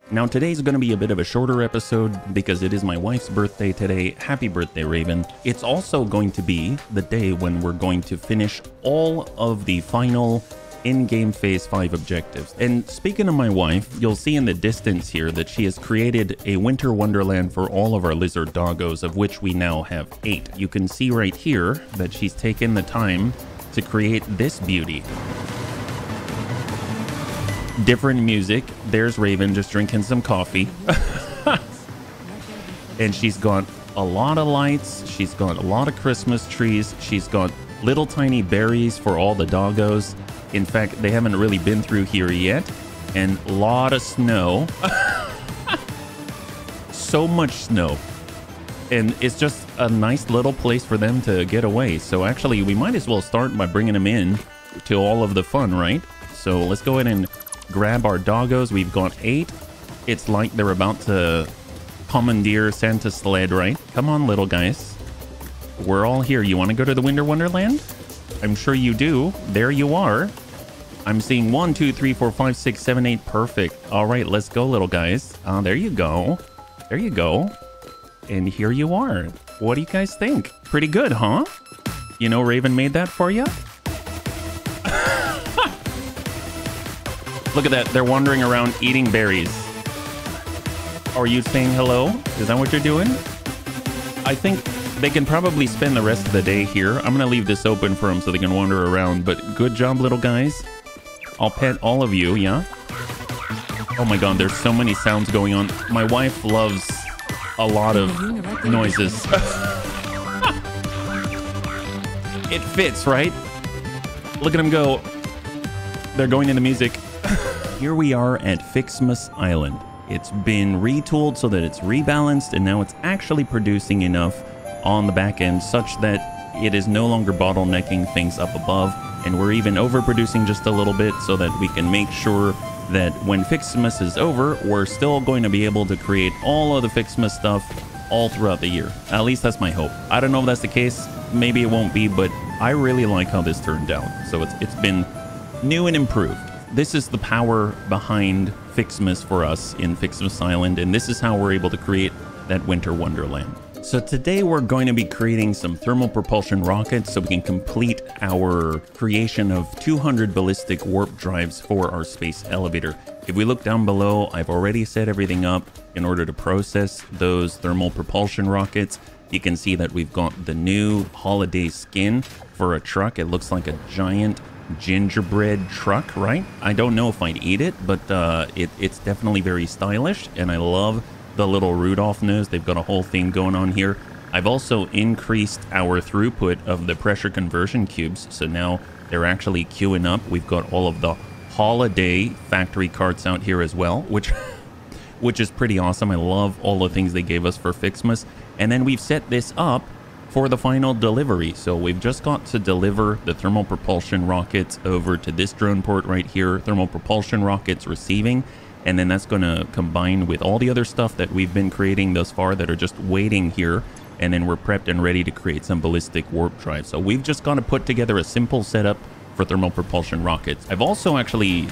Now today's going to be a bit of a shorter episode because it is my wife's birthday today. Happy birthday, Raven. It's also going to be the day when we're going to finish all of the final in-game Phase 5 objectives. And speaking of my wife, you'll see in the distance here that she has created a winter wonderland for all of our lizard doggos, of which we now have 8. You can see right here that she's taken the time to create this beauty. Different music. There's Raven just drinking some coffee. And she's got a lot of lights. She's got a lot of Christmas trees. She's got little tiny berries for all the doggos. In fact, they haven't really been through here yet. And a lot of snow. So much snow. And it's just a nice little place for them to get away. So actually, we might as well start by bringing them in to all of the fun, right? So let's go ahead and grab our doggos. We've got 8. It's like they're about to commandeer Santa's sled, right? Come on, little guys. We're all here. You want to go to the Winter Wonderland? I'm sure you do. There you are. I'm seeing 1, 2, 3, 4, 5, 6, 7, 8. Perfect. All right, let's go, little guys. There you go. There you go. And here you are. What do you guys think? Pretty good, huh? You know Raven made that for you? Look at that. They're wandering around eating berries. Are you saying hello? Is that what you're doing? I think they can probably spend the rest of the day here. I'm going to leave this open for them so they can wander around. But good job, little guys. I'll pet all of you, yeah? Oh my god, there's so many sounds going on. My wife loves a lot of noises. It fits, right? Look at them go. They're going into music. Here we are at Fixmas Island. It's been retooled so that it's rebalanced, and now it's actually producing enough on the back end such that it is no longer bottlenecking things up above, and we're even overproducing just a little bit so that we can make sure that when Fixmas is over, we're still going to be able to create all of the Fixmas stuff all throughout the year. At least that's my hope. I don't know if that's the case. Maybe it won't be, but I really like how this turned out. So it's been new and improved. This is the power behind Fixmas for us in Fixmas Island, and this is how we're able to create that winter wonderland. So today we're going to be creating some thermal propulsion rockets so we can complete our creation of 200 ballistic warp drives for our space elevator. If we look down below, I've already set everything up in order to process those thermal propulsion rockets. You can see that we've got the new holiday skin for a truck. It looks like a giant gingerbread truck, right? I don't know if I'd eat it, but it's definitely very stylish, and I love the little Rudolph nose. They've got a whole theme going on here. I've also increased our throughput of the pressure conversion cubes, so now they're actually queuing up. We've got all of the holiday factory carts out here as well, which is pretty awesome. I love all the things they gave us for Fixmas. And then we've set this up for the final delivery. So we've just got to deliver the thermal propulsion rockets over to this drone port right here. Thermal propulsion rockets receiving. And then that's going to combine with all the other stuff that we've been creating thus far that are just waiting here. And then we're prepped and ready to create some ballistic warp drives. So we've just got to put together a simple setup for thermal propulsion rockets. I've also actually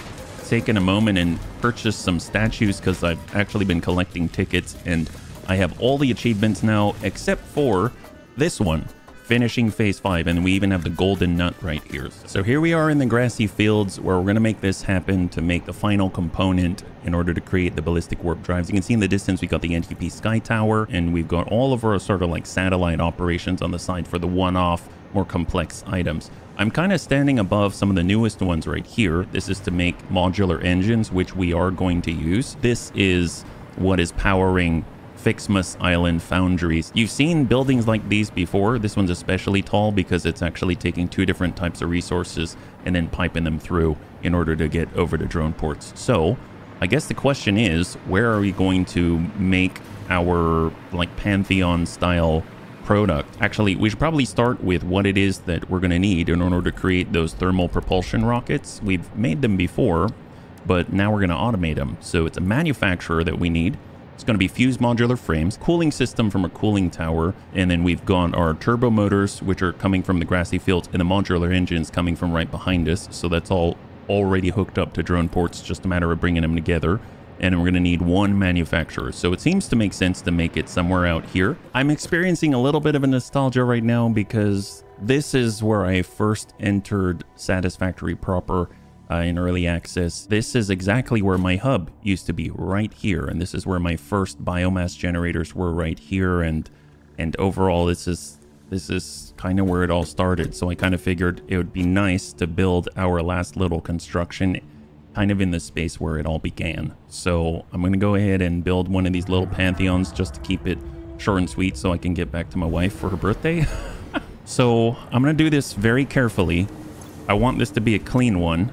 taken a moment and purchased some statues because I've actually been collecting tickets, and I have all the achievements now except for this one, finishing Phase 5, and we even have the golden nut right here. So here we are in the grassy fields where we're going to make this happen to make the final component in order to create the ballistic warp drives. You can see in the distance we got the NTP Sky Tower, and we've got all of our sort of like satellite operations on the side for the one-off, more complex items. I'm kind of standing above some of the newest ones right here. This is to make modular engines, which we are going to use. This is what is powering Fixmas Island foundries. You've seen buildings like these before. This one's especially tall because it's actually taking 2 different types of resources and then piping them through in order to get over to drone ports. So I guess the question is, where are we going to make our like Pantheon style product? Actually, we should probably start with what it is that we're going to need in order to create those thermal propulsion rockets. We've made them before, but now we're going to automate them. So it's a manufacturer that we need. It's going to be fused modular frames, cooling system from a cooling tower, and then we've got our turbo motors, which are coming from the grassy fields, and the modular engines coming from right behind us. So that's all already hooked up to drone ports, just a matter of bringing them together. and we're going to need one manufacturer. So it seems to make sense to make it somewhere out here. I'm experiencing a little bit of a nostalgia right now because this is where I first entered Satisfactory proper in early access. This is exactly where my hub used to be, right here. And this is where my first biomass generators were, right here. And overall, this is kind of where it all started. So I kind of figured it would be nice to build our last little construction kind of in the space where it all began. So I'm going to go ahead and build one of these little pantheons just to keep it short and sweet so I can get back to my wife for her birthday. So I'm going to do this very carefully. I want this to be a clean one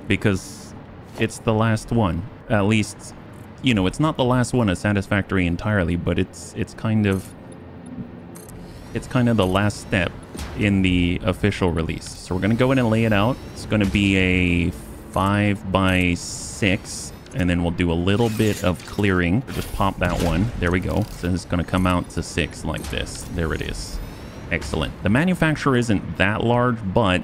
because it's the last one. At least, you know, it's not the last one at Satisfactory entirely, but it's kind of the last step in the official release. So we're going to go in and lay it out. It's going to be a 5x6, and then we'll do a little bit of clearing. Just pop that one. There we go. So it's going to come out to 6 like this. There it is. Excellent. The manufacturer isn't that large, but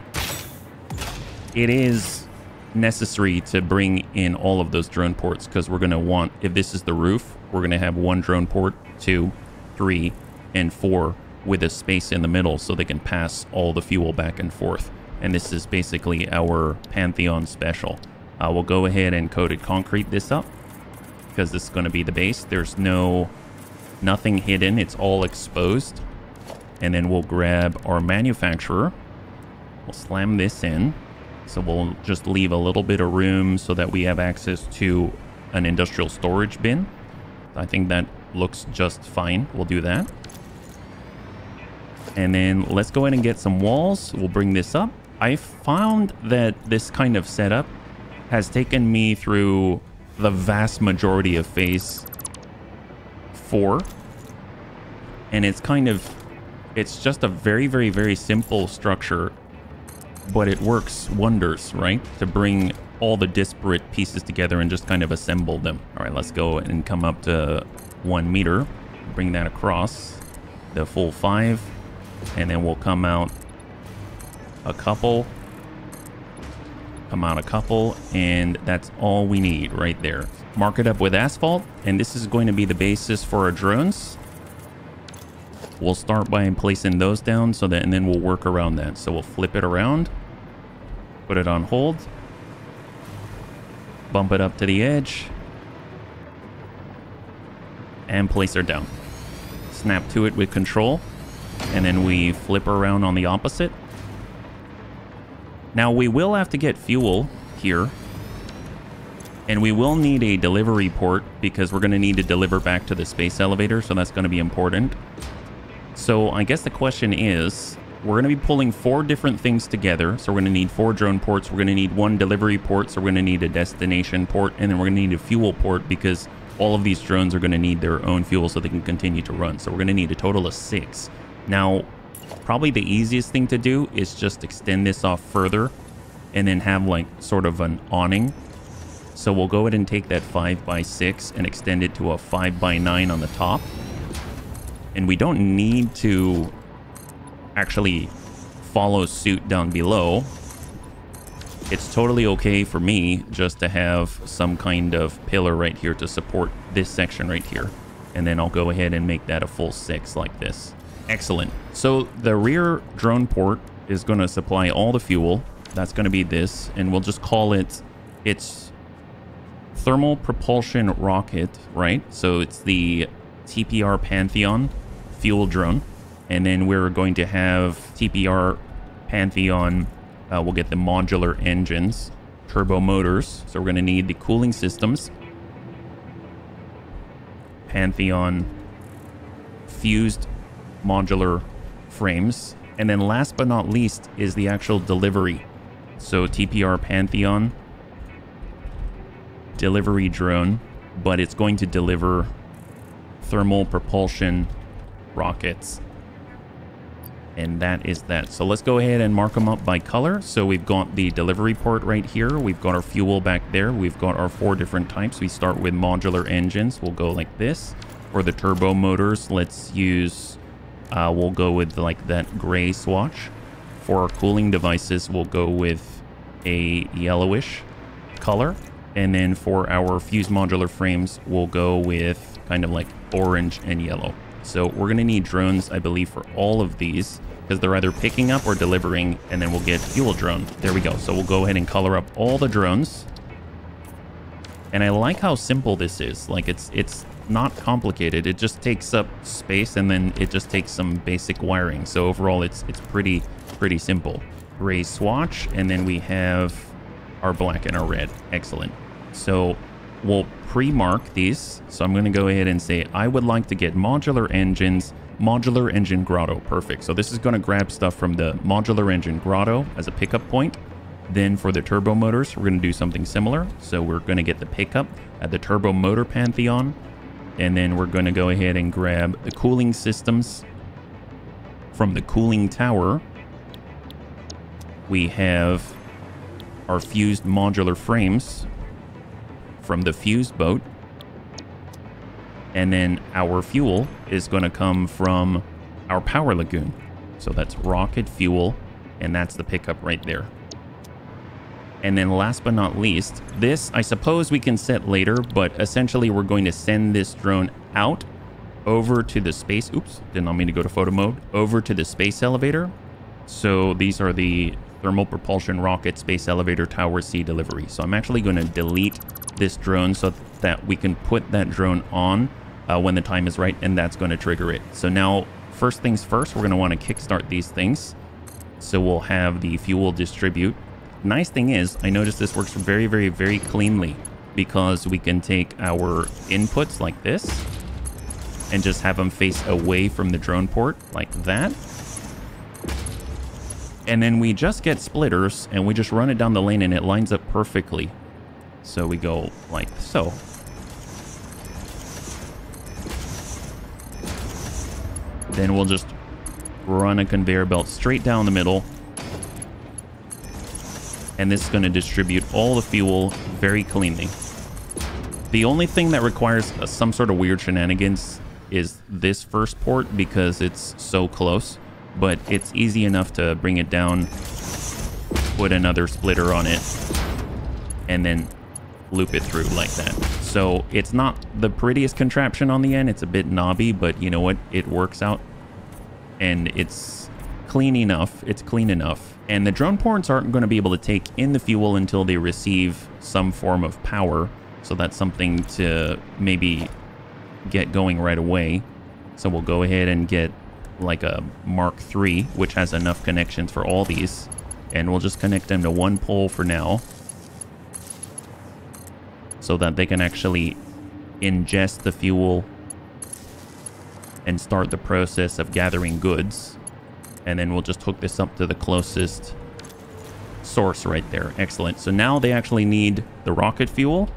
it is necessary to bring in all of those drone ports because we're going to want, if this is the roof, we're going to have 1 drone port, 2, 3, and 4 with a space in the middle so they can pass all the fuel back and forth. And this is basically our Pantheon special. We'll go ahead and coated concrete this up because this is going to be the base. There's nothing hidden. It's all exposed. And then we'll grab our manufacturer. We'll slam this in. So we'll just leave a little bit of room so that we have access to an industrial storage bin. I think that looks just fine. We'll do that. And then let's go ahead and get some walls. We'll bring this up. I found that this kind of setup has taken me through the vast majority of phase 4. And it's just a very, very, very simple structure, but it works wonders, right? To bring all the disparate pieces together and just kind of assemble them. All right, let's go and come up to 1 meter, bring that across the full 5, and then we'll come out a couple, and that's all we need right there. Mark it up with asphalt, and this is going to be the basis for our drones. We'll start by placing those down and then we'll work around that. So we'll flip it around, put it on hold, bump it up to the edge, and place her down. Snap to it with control, and then we flip around on the opposite. Now we will have to get fuel here, and we will need a delivery port because we're going to need to deliver back to the space elevator, so that's going to be important. So I guess the question is, we're going to be pulling 4 different things together. So we're going to need 4 drone ports. We're going to need 1 delivery port. So we're going to need a destination port. And then we're going to need a fuel port because all of these drones are going to need their own fuel so they can continue to run. So we're going to need a total of 6. Now, probably the easiest thing to do is just extend this off further and then have like sort of an awning. So we'll go ahead and take that 5x6 and extend it to a 5x9 on the top. And we don't need to actually follow suit down below. It's totally okay for me just to have some kind of pillar right here to support this section right here. And then I'll go ahead and make that a full 6 like this. Excellent. So the rear drone port is going to supply all the fuel. That's going to be this. And we'll just call it its thermal propulsion rocket, right? So it's the TPR Pantheon fuel drone. And then we're going to have TPR Pantheon. We'll get the modular engines, turbo motors. So we're going to need the cooling systems. Pantheon fused modular frames. And then last but not least is the actual delivery. So TPR Pantheon delivery drone, but it's going to deliver thermal propulsion rockets. And that is that. So let's go ahead and mark them up by color. So we've got the delivery port right here. We've got our fuel back there. We've got our 4 different types. We start with modular engines. We'll go like this. For the turbo motors, let's use, we'll go with like that gray swatch. For our cooling devices, we'll go with a yellowish color. And then for our fused modular frames, we'll go with kind of like orange and yellow. So we're going to need drones, I believe, for all of these, because they're either picking up or delivering, and then we'll get fuel drone. There we go. So we'll go ahead and color up all the drones. And I like how simple this is. Like it's not complicated. It just takes up space, and then it just takes some basic wiring. So overall, it's pretty simple. Gray swatch, and then we have our black and our red. Excellent. So we'll pre-mark these. So I'm going to go ahead and say I would like to get modular engines, modular engine grotto. Perfect. So this is going to grab stuff from the modular engine grotto as a pickup point. Then for the turbo motors, we're going to do something similar. So we're going to get the pickup at the turbo motor pantheon. And then we're going to go ahead and grab the cooling systems from the cooling tower. We have our fused modular frames from the fused boat. And then our fuel is going to come from our power lagoon. So that's rocket fuel, and that's the pickup right there. And then last but not least, this I suppose we can set later, but essentially we're going to send this drone out over to the space. Oops, did not mean to go to photo mode. Over to the space elevator. So these are the thermal propulsion rocket space elevator tower C delivery. So I'm actually going to delete this drone so that we can put that drone on when the time is right, and that's going to trigger it. So now, first things first, we're going to want to kickstart these things. So we'll have the fuel distribute. Nice thing is, I noticed this works very cleanly, because we can take our inputs like this and just have them face away from the drone port like that. And then we just get splitters and we just run it down the lane, and it lines up perfectly. So we go like so. Then we'll just run a conveyor belt straight down the middle. And this is going to distribute all the fuel very cleanly. The only thing that requires some sort of weird shenanigans is this first port, because it's so close. But it's easy enough to bring it down, put another splitter on it, and then loop it through like that. So it's not the prettiest contraption on the end. It's a bit knobby, but you know what? It works out. And it's clean enough. It's clean enough. And the drone ports aren't going to be able to take in the fuel until they receive some form of power. So that's something to maybe get going right away. So we'll go ahead and get like a Mark III, which has enough connections for all these, and we'll just connect them to one pole for now, so that they can actually ingest the fuel and start the process of gathering goods. And then we'll just hook this up to the closest source right there. Excellent. So now they actually need the rocket fuel,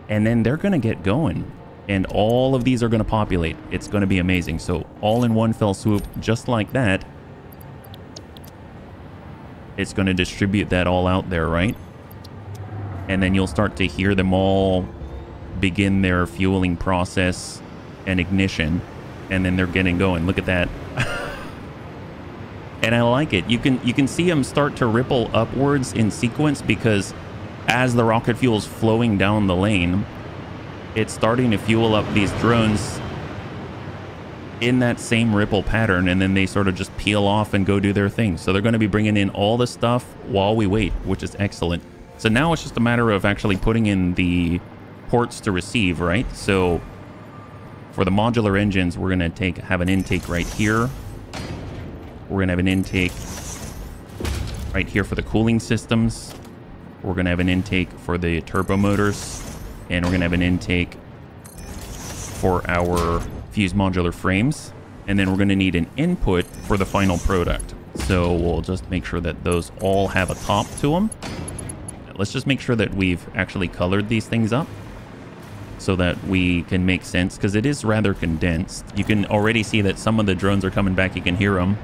and then they're going to get going. And all of these are going to populate. It's going to be amazing. So all in one fell swoop, just like that. It's going to distribute that all out there, right? And then you'll start to hear them all begin their fueling process and ignition. And then they're getting going. Look at that. And I like it. You can see them start to ripple upwards in sequence, because as the rocket fuel is flowing down the lane, it's starting to fuel up these drones in that same ripple pattern, and then they sort of just peel off and go do their thing. So they're going to be bringing in all the stuff while we wait, which is excellent. So now it's just a matter of actually putting in the ports to receive, right? So for the modular engines, we're going to have an intake right here. We're going to have an intake right here for the cooling systems. We're going to have an intake for the turbo motors. And we're going to have an intake for our fused modular frames. And then we're going to need an input for the final product. So we'll just make sure that those all have a top to them. Let's just make sure that we've actually colored these things up so that we can make sense, because it is rather condensed. You can already see that some of the drones are coming back. You can hear them.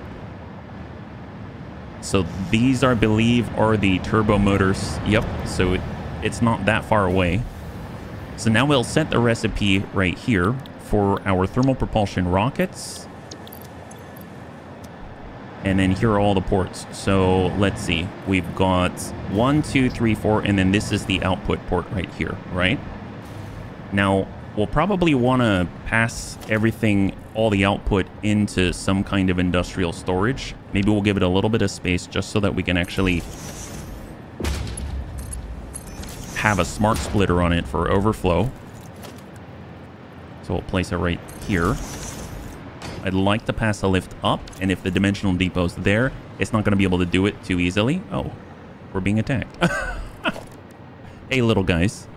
So these, I believe, are the turbo motors. Yep. So it's not that far away. So now we'll set the recipe right here for our thermal propulsion rockets. And then here are all the ports. So let's see. We've got 1, 2, 3, 4, and then this is the output port right here, right? Now, we'll probably want to pass everything, all the output, into some kind of industrial storage. Maybe we'll give it a little bit of space just so that we can actually have a smart splitter on it for overflow. So we'll place it right here. I'd like to pass a lift up, and if the dimensional depot's there, it's not going to be able to do it too easily. Oh, we're being attacked. Hey, little guys.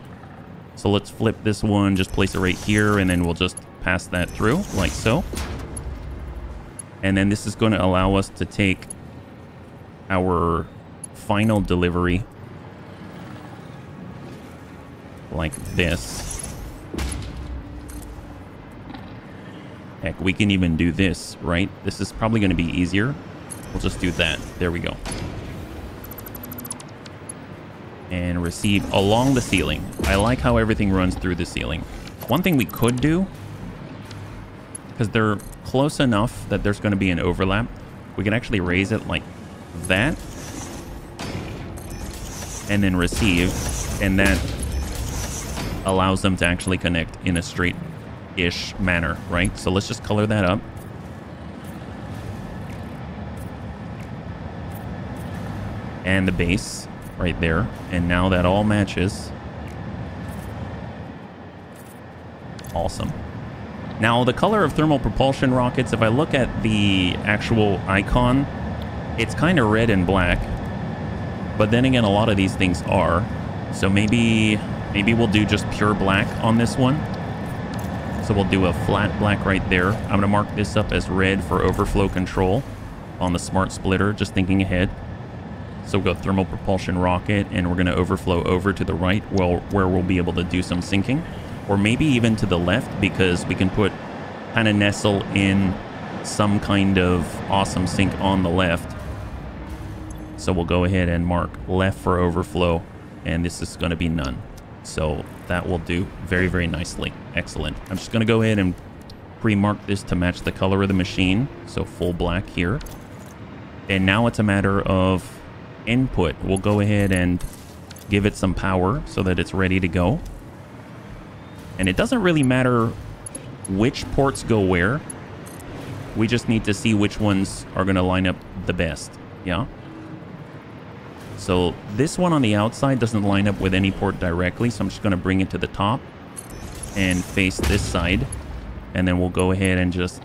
So let's flip this one, just place it right here, and then we'll just pass that through, like so. And then this is going to allow us to take our final delivery like this. Heck, we can even do this, right? This is probably going to be easier. We'll just do that. There we go. And receive along the ceiling. I like how everything runs through the ceiling. One thing we could do, because they're close enough that there's going to be an overlap, we can actually raise it like that. And then receive. And that allows them to actually connect in a straight-ish manner, right? So let's just color that up. And the base right there. And now that all matches. Awesome. Now, the color of thermal propulsion rockets, if I look at the actual icon, it's kind of red and black. But then again, a lot of these things are. So maybe we'll do just pure black on this one. So we'll do a flat black right there. I'm going to mark this up as red for overflow control on the smart splitter, just thinking ahead. So we'll go thermal propulsion rocket, and we're going to overflow over to the right, where we'll be able to do some sinking. Or maybe even to the left, because we can kind of nestle in some kind of awesome sink on the left. So we'll go ahead and mark left for overflow, and this is going to be none. So that will do very, very nicely. Excellent. I'm just going to go ahead and pre-mark this to match the color of the machine. So full black here. And now it's a matter of input. We'll go ahead and give it some power so that it's ready to go. And it doesn't really matter which ports go where. We just need to see which ones are going to line up the best. Yeah. So this one on the outside doesn't line up with any port directly, so I'm just going to bring it to the top and face this side. And then we'll go ahead and just...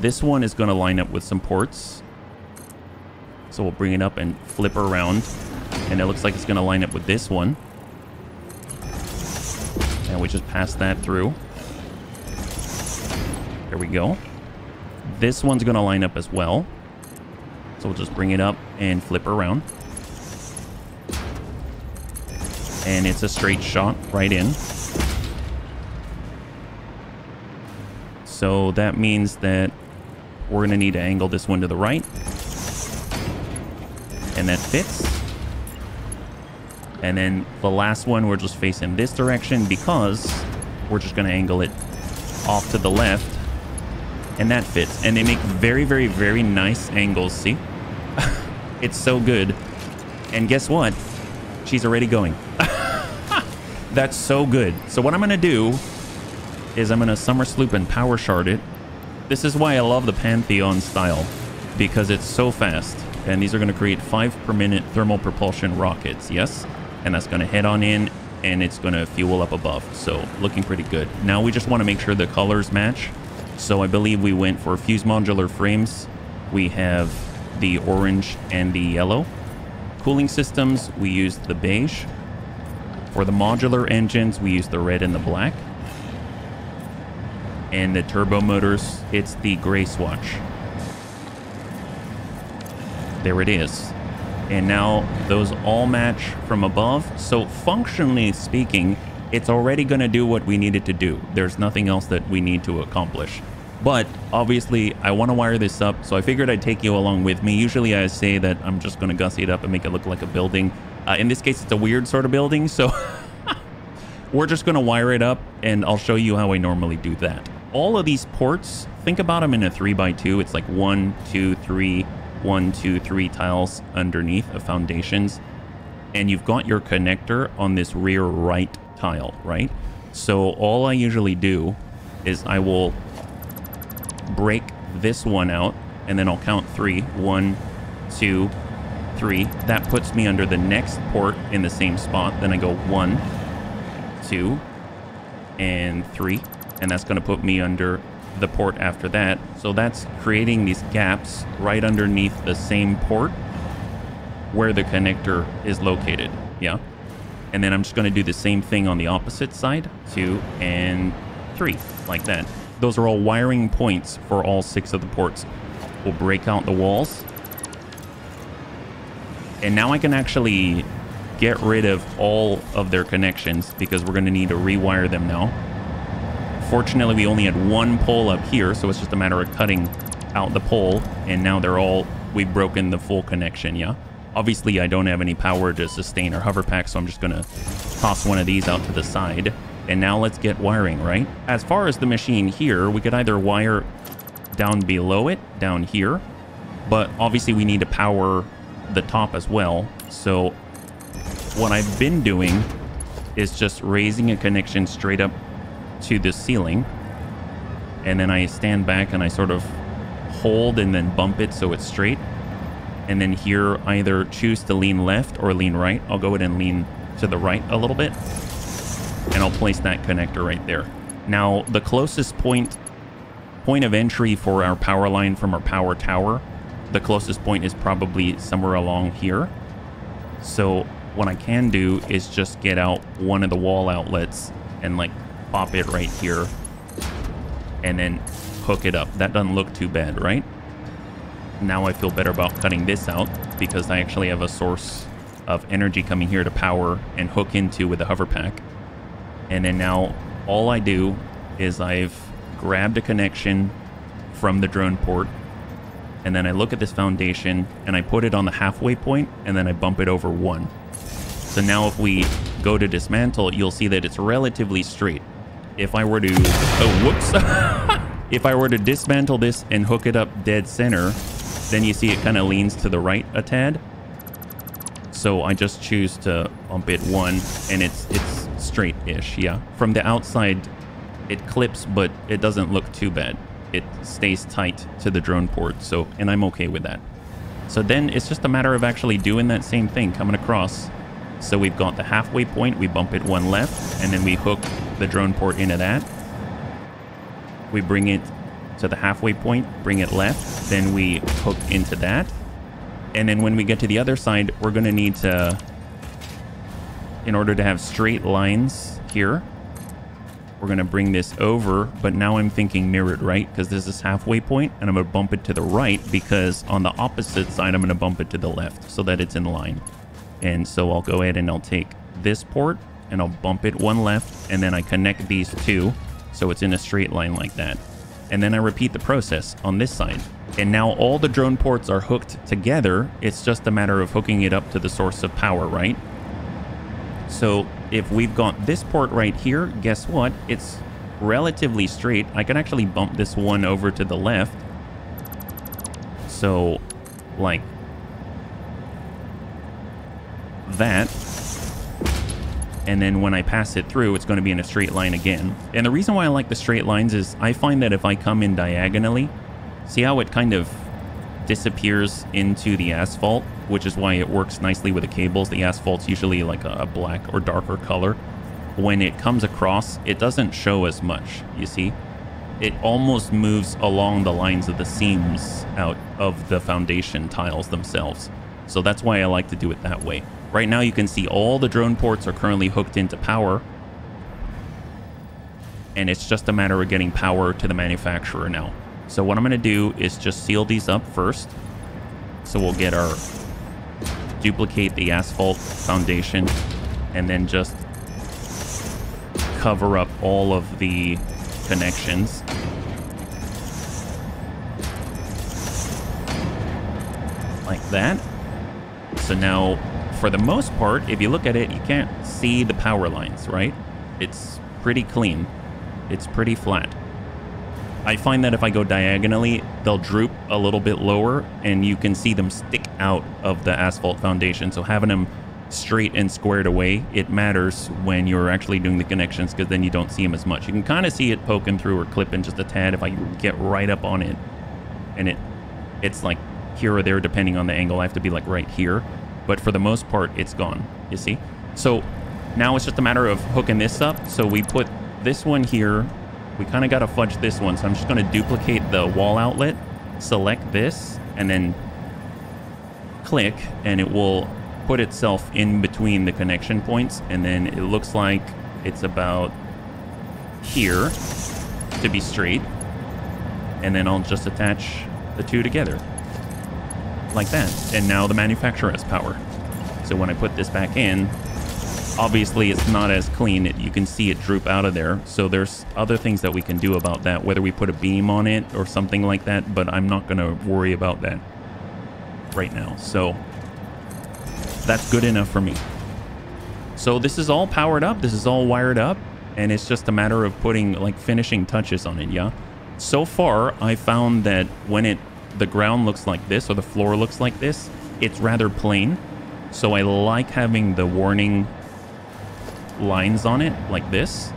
This one is going to line up with some ports. So we'll bring it up and flip around. And it looks like it's going to line up with this one. And we just pass that through. There we go. This one's going to line up as well. So we'll just bring it up and flip around. And it's a straight shot right in. So that means that we're going to need to angle this one to the right. And that fits. And then the last one, we're just facing this direction because we're just going to angle it off to the left. And that fits. And they make very, very, very nice angles. See? It's so good. And guess what? She's already going. That's so good. So what I'm going to do is I'm going to summer sloop and power shard it. This is why I love the Pantheon style, because it's so fast. And these are going to create 5 per minute thermal propulsion rockets. Yes. And that's going to head on in, and it's going to fuel up above. So looking pretty good. Now we just want to make sure the colors match. So I believe we went for fuse modular frames. We have the orange and the yellow. Cooling systems, we used the beige. For the modular engines, we used the red and the black. And the turbo motors, it's the gray swatch. There it is. And now those all match from above. So functionally speaking, it's already going to do what we need it to do. There's nothing else that we need to accomplish. But obviously, I want to wire this up, so I figured I'd take you along with me. Usually I say that I'm just going to gussy it up and make it look like a building. In this case, it's a weird sort of building, so we're just going to wire it up, and I'll show you how I normally do that. all of these ports, think about them in a 3x2. It's like 1, 2, 3, 1, 2, 3 tiles underneath of foundations. And you've got your connector on this rear right tile, right? So all I usually do is I will break this one out, and then I'll count 3. 1, 2, 3. That puts me under the next port in the same spot. Then I go 1, 2, and 3. And that's going to put me under the port after that. So that's creating these gaps right underneath the same port where the connector is located. Yeah. And then I'm just going to do the same thing on the opposite side. 2 and 3, like that. Those are all wiring points for all 6 of the ports. We'll break out the walls. And now I can actually get rid of all of their connections because we're going to need to rewire them now. Fortunately, we only had one pole up here, so it's just a matter of cutting out the pole. And now they're all, we've broken the full connection, yeah? Obviously, I don't have any power to sustain our hover pack, so I'm just going to toss one of these out to the side. And now let's get wiring, right? As far as the machine here, we could either wire down below it, down here. But obviously, we need to power the top as well. So what I've been doing is just raising a connection straight up to the ceiling. And then I stand back and I sort of hold and then bump it so it's straight. And then here, either choose to lean left or lean right. I'll go ahead and lean to the right a little bit. And I'll place that connector right there. Now, the closest point of entry for our power line from our power tower, the closest point is probably somewhere along here. So what I can do is just get out one of the wall outlets and like pop it right here and then hook it up. That doesn't look too bad, right? Now I feel better about cutting this out because I actually have a source of energy coming here to power and hook into with the hover pack. And then now all I do is I've grabbed a connection from the drone port, and then I look at this foundation and I put it on the halfway point, and then I bump it over 1. So now if we go to dismantle, you'll see that it's relatively straight. If I were to, if I were to dismantle this and hook it up dead center, then you see it kind of leans to the right a tad. So I just choose to bump it 1, and it's straight-ish, yeah. From the outside, it clips, but it doesn't look too bad. It stays tight to the drone port, so, and I'm okay with that. So then it's just a matter of actually doing that same thing, coming across. So we've got the halfway point, we bump it 1 left, and then we hook the drone port into that. We bring it to the halfway point, bring it left, then we hook into that. And then when we get to the other side, we're going to need to, in order to have straight lines here, we're going to bring this over, but now I'm thinking mirrored, right? Because this is halfway point, and I'm going to bump it to the right because on the opposite side, I'm going to bump it to the left so that it's in line. And so I'll go ahead and I'll take this port and I'll bump it 1 left, and then I connect these 2 so it's in a straight line like that. And then I repeat the process on this side. And now all the drone ports are hooked together. It's just a matter of hooking it up to the source of power, right? So if we've got this port right here, guess what? It's relatively straight. I can actually bump this one over to the left. So like that. And then when I pass it through, it's going to be in a straight line again. And the reason why I like the straight lines is I find that if I come in diagonally, see how it kind of disappears into the asphalt, which is why it works nicely with the cables. The asphalt's usually like a black or darker color. When it comes across, it doesn't show as much, you see? It almost moves along the lines of the seams out of the foundation tiles themselves. So that's why I like to do it that way. Right now you can see all the drone ports are currently hooked into power. And it's just a matter of getting power to the manufacturer now. So what I'm going to do is just seal these up first. So we'll get our, duplicate the asphalt foundation, and then just cover up all of the connections. Like that. So now, for the most part, if you look at it, you can't see the power lines, right? It's pretty clean. It's pretty flat. I find that if I go diagonally, they'll droop a little bit lower and you can see them stick out of the asphalt foundation. So having them straight and squared away, it matters when you're actually doing the connections, because then you don't see them as much. You can kind of see it poking through or clipping just a tad if I get right up on it, and it's like here or there depending on the angle. I have to be like right here, but for the most part it's gone, you see. So now it's just a matter of hooking this up. So we put this one here. We kind of got to fudge this one, so I'm just going to duplicate the wall outlet, select this, and then click, and it will put itself in between the connection points, and then it looks like it's about here to be straight, and then I'll just attach the two together like that, and now the manufacturer has power. So when I put this back in, obviously it's not as clean. You can see it droop out of there, so there's other things that we can do about that, whether we put a beam on it or something like that, but I'm not going to worry about that right now. So that's good enough for me. So this is all powered up, this is all wired up, and it's just a matter of putting like finishing touches on it. Yeah, so far I found that when the ground looks like this, or the floor looks like this, it's rather plain. So I like having the warning lines on it like this.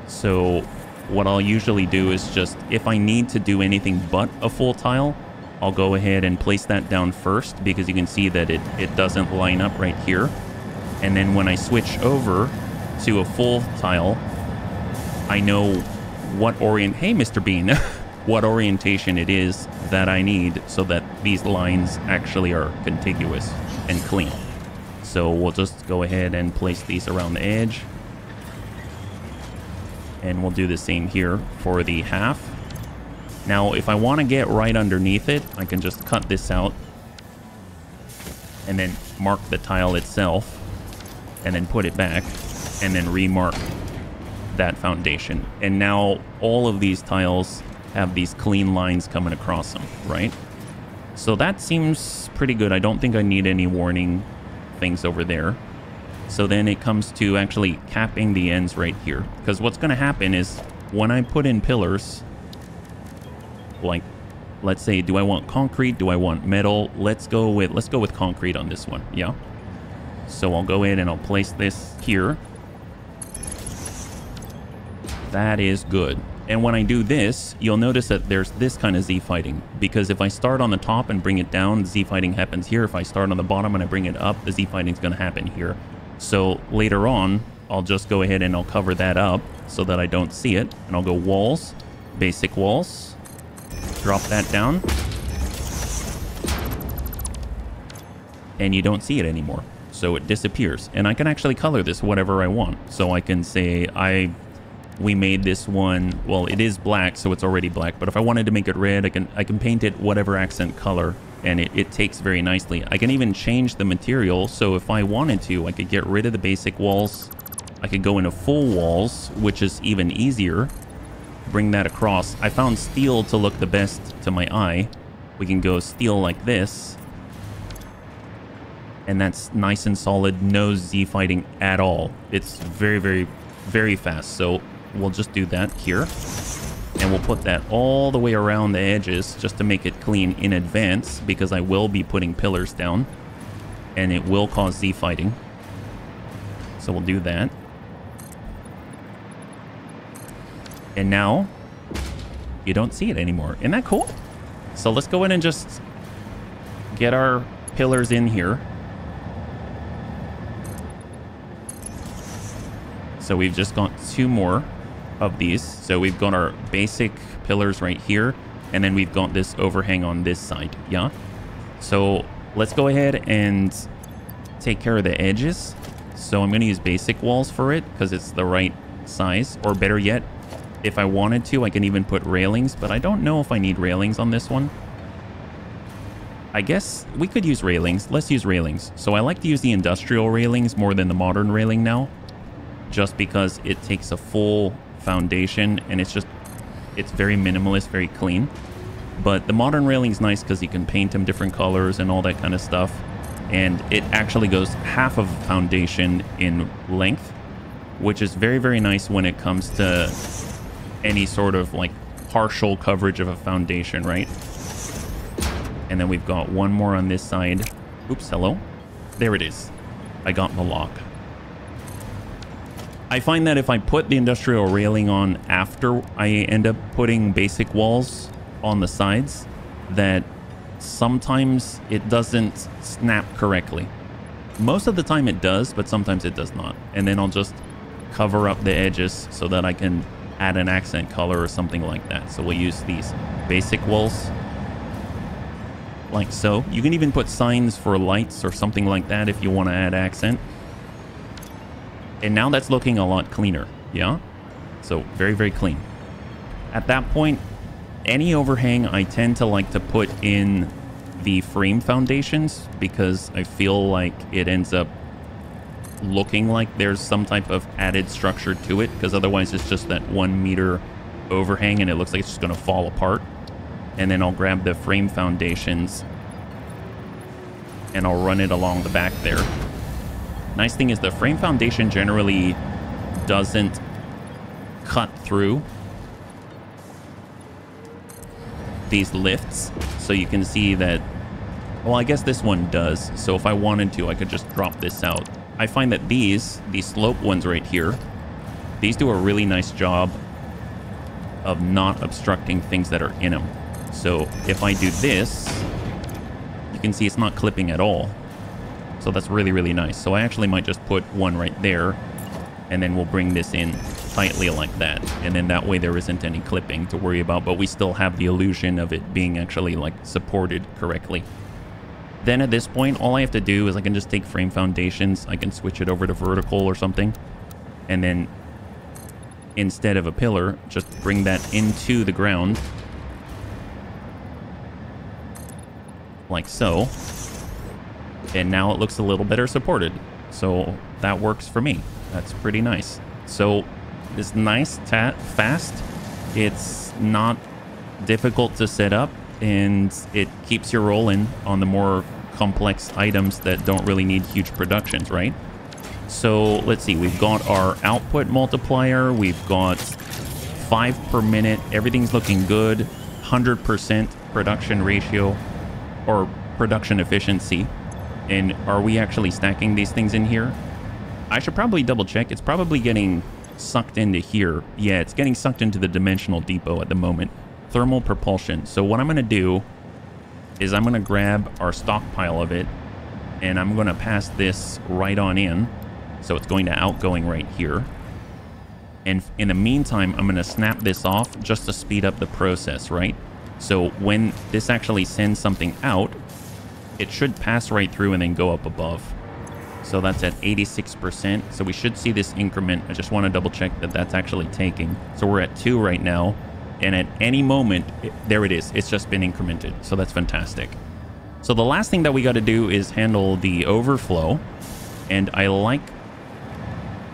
So what I'll usually do is just, if I need to do anything but a full tile, I'll go ahead and place that down first, because you can see that it doesn't line up right here. And then when I switch over to a full tile, I know what hey Mr. Bean, what orientation it is that I need, so that these lines actually are contiguous and clean. So we'll just go ahead and place these around the edge. And we'll do the same here for the half. Now, if I want to get right underneath it, I can just cut this out and then mark the tile itself and then put it back and then remark that foundation. And now all of these tiles have these clean lines coming across them, right? So that seems pretty good. I don't think I need any warning things over there. So then it comes to actually capping the ends right here, because what's going to happen is when I put in pillars, like, let's say, do I want concrete? Do I want metal? Let's go with concrete on this one. Yeah. So I'll go in and I'll place this here. That is good. And when I do this, you'll notice that there's this kind of Z-fighting, because if I start on the top and bring it down, Z-fighting happens here. If I start on the bottom and I bring it up, the Z-fighting is going to happen here. So later on, I'll just go ahead and I'll cover that up so that I don't see it. And I'll go walls, basic walls. Drop that down, and you don't see it anymore, so it disappears. And I can actually color this whatever I want. So I can say we made this one, well, it is black, so it's already black, but if I wanted to make it red, I can paint it whatever accent color, and it takes very nicely. I can even change the material, so if I wanted to, I could get rid of the basic walls. I could go into full walls, which is even easier. Bring that across. I found steel to look the best to my eye. We can go steel like this, and that's nice and solid, no Z-fighting at all. It's very, very, very fast. So we'll just do that here, and we'll put that all the way around the edges just to make it clean in advance, because I will be putting pillars down and it will cause Z-fighting. So we'll do that. And now you don't see it anymore. Isn't that cool? So let's go in and just get our pillars in here. So we've just got two more of these. So we've got our basic pillars right here, and then we've got this overhang on this side. Yeah. So let's go ahead and take care of the edges. So I'm going to use basic walls for it because it's the right size, or better yet, if I wanted to, I can even put railings, but I don't know if I need railings on this one. I guess we could use railings. Let's use railings. So I like to use the industrial railings more than the modern railing now, just because it takes a full foundation and it's very minimalist, very clean. But the modern railing's nice because you can paint them different colors and all that kind of stuff. And it actually goes half of a foundation in length, which is very, very nice when it comes to any sort of like partial coverage of a foundation, right? And then we've got one more on this side. Oops, hello. There it is. I got the lock. I find that if I put the industrial railing on after I end up putting basic walls on the sides, that sometimes it doesn't snap correctly. Most of the time it does, but sometimes it does not. And then I'll just cover up the edges so that I can add an accent color or something like that. So we'll use these basic walls like so. You can even put signs for lights or something like that if you want to add accent. And now that's looking a lot cleaner, yeah? So very, very clean. At that point, any overhang, I tend to like to put in the frame foundations because I feel like it ends up looking like there's some type of added structure to it, because otherwise it's just that 1 meter overhang and it looks like it's just going to fall apart. And then I'll grab the frame foundations and I'll run it along the back there. Nice thing is the frame foundation generally doesn't cut through these lifts, so you can see that, well, I guess this one does. So if I wanted to, I could just drop this out. I find that these slope ones right here, these do a really nice job of not obstructing things that are in them. So if I do this, you can see it's not clipping at all. So that's really, really nice. So I actually might just put one right there, and then we'll bring this in tightly like that. And then that way there isn't any clipping to worry about, but we still have the illusion of it being actually like supported correctly. Then at this point, all I have to do is I can just take frame foundations. I can switch it over to vertical or something. And then instead of a pillar, just bring that into the ground. Like so. And now it looks a little better supported. So that works for me. That's pretty nice. So it's nice, fast. It's not difficult to set up, and it keeps you rolling on the more complex items that don't really need huge productions, right? So let's see. We've got our output multiplier. We've got 5 per minute. Everything's looking good. 100% production ratio or production efficiency. And are we actually stacking these things in here? I should probably double check. It's probably getting sucked into here. Yeah, it's getting sucked into the dimensional depot at the moment. Thermal propulsion. So what I'm going to do is I'm going to grab our stockpile of it, and I'm going to pass this right on in. So it's going to outgoing right here. And in the meantime, I'm going to snap this off just to speed up the process, right? So when this actually sends something out, it should pass right through and then go up above. So that's at 86%. So we should see this increment. I just want to double check that that's actually taking. So we're at 2 right now. And at any moment, there it is. It's just been incremented. So that's fantastic. So the last thing that we got to do is handle the overflow. And I like,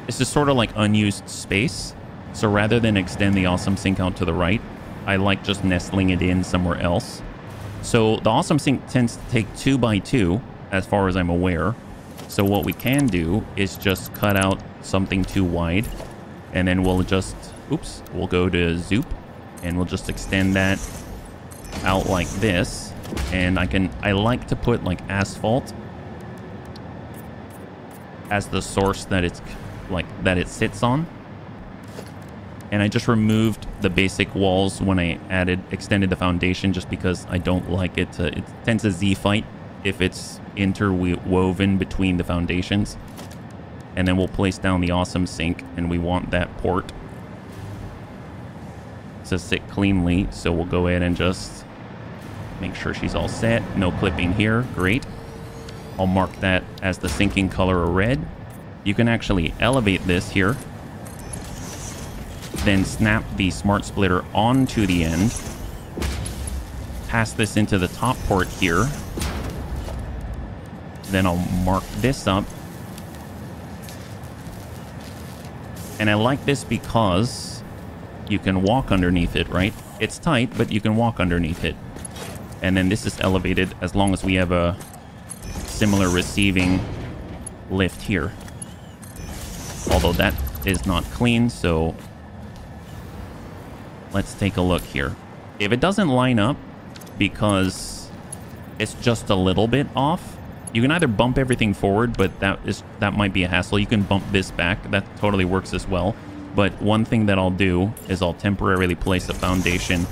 this is sort of like unused space. So rather than extend the awesome sink out to the right, I like just nestling it in somewhere else. So the awesome sink tends to take 2 by 2, as far as I'm aware. So what we can do is just cut out something too wide, and then we'll just, oops, we'll go to Zoop, and we'll just extend that out like this. And I like to put like asphalt as the source that it's like, that it sits on. And I just removed the basic walls when I extended the foundation, just because I don't like it to, it tends to Z-fight if it's interwoven between the foundations. And then we'll place down the awesome sink, and we want that port to sit cleanly. So we'll go ahead and just make sure she's all set. No clipping here. Great. I'll mark that as the sinking color of red. You can actually elevate this here. Then snap the smart splitter onto the end. Pass this into the top port here. Then I'll mark this up. And I like this because you can walk underneath it, right? It's tight, but you can walk underneath it. And then this is elevated as long as we have a similar receiving lift here. Although that is not clean, so Let's take a look here. If it doesn't line up because it's just a little bit off, you can either bump everything forward, but that might be a hassle. You can bump this back. That totally works as well. But one thing that I'll do is I'll temporarily place a foundation,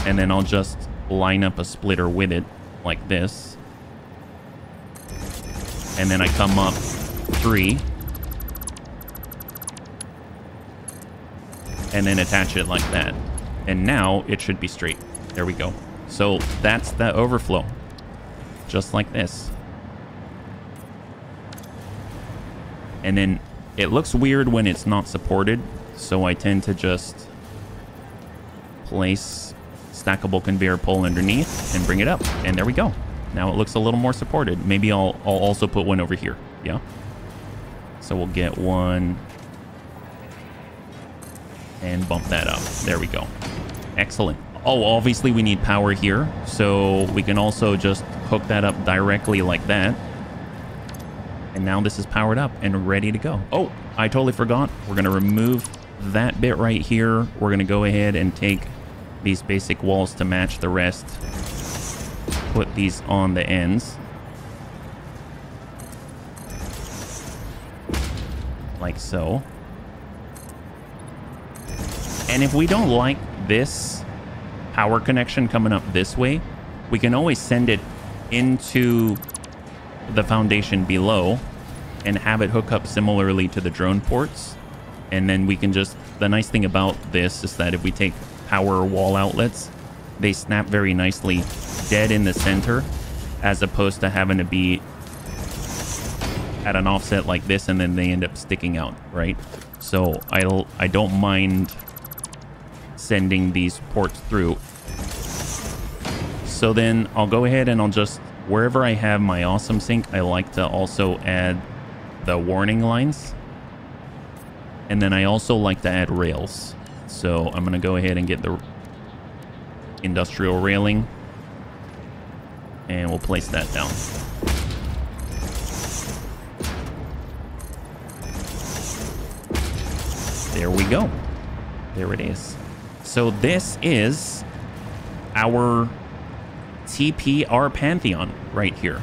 and then I'll just line up a splitter with it like this. And then I come up 3. And then attach it like that. And now it should be straight. There we go. So that's the overflow. Just like this. And then it looks weird when it's not supported. So I tend to just place stackable conveyor pole underneath and bring it up. And there we go. Now it looks a little more supported. Maybe I'll also put one over here. Yeah. So we'll get one and bump that up. There we go. Excellent. Oh, obviously we need power here. So we can also just hook that up directly like that. And now this is powered up and ready to go. Oh, I totally forgot. We're going to remove that bit right here. We're going to go ahead and take these basic walls to match the rest. Put these on the ends. Like so. And if we don't like this power connection coming up this way, we can always send it into the foundation below and have it hook up similarly to the drone ports. And then we can just, the nice thing about this is that if we take power wall outlets, they snap very nicely dead in the center, as opposed to having to be at an offset like this and then they end up sticking out, right? So I don't mind sending these ports through. So then I'll go ahead and I'll just, wherever I have my awesome sink, I like to also add the warning lines. And then I also like to add rails. So I'm going to go ahead and get the industrial railing. And we'll place that down. There we go. There it is. So this is our TPR Pantheon right here.